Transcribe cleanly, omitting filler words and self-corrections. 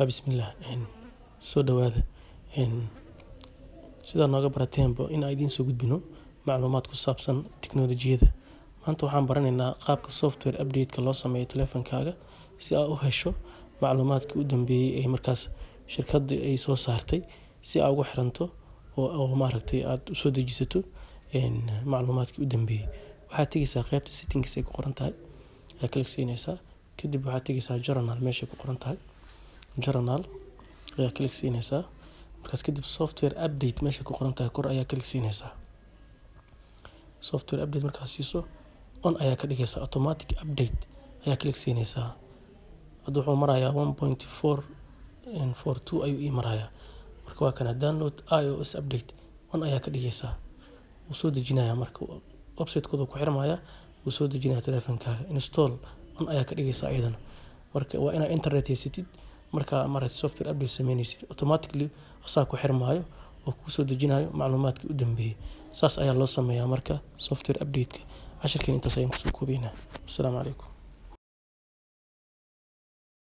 Bismillah. Soo dhawaada. Sidaa nooga barateenba in aan idiin soo gudbino macluumaad ku saabsan tiknoolajiyada. Maanta waxaan baranaynaa qaabka software update-ka loo sameeyo taleefankaaga si aad u hesho macluumaadkii u dambeeyay ee markaas shirkadda ay soo saartay si aad ugu xiranto oo maaragtay aad u soo dejisato macluumaadkii u dambeeyay. Waxaad tegaysaa qaybta settings ay ku qoran tahay, ayaa kala siinaysaa. Kadib waxaad tegaysaa journal meesha ku qoran tahay. Journal ayaa kala siinaysaa. Markaas kadib software update meesha ku qoran tahay kor ayaa kala siinaysaa. Software update markaas siiso on ayaa ka dhigaysaa. Automatic update ayaa kala siinaysaa. Hadda wuxuu marayaa 1.4.42 ayuu ii marayaa. Marka waa kana download iOS update on ayaa ka dhigaysaa. Wuu soo dejinayaa marka website-kooda ku xirmaaya wuu soo dejinayaa taleefankaaga. Install on ayaa ka dhigaysaa ayadana. Marka waa inaad internet haysatid marka maaragtay software update sameynaysid automatically asaa ku xirmaayo oo kuu soo dejinayo macluumaadkii u dambeeyay. Saas ayaa loo sameeyaa marka software update-ka. Cashirkeen intaas ayaan ku soo koobaynaa. Assalaamu calaykum.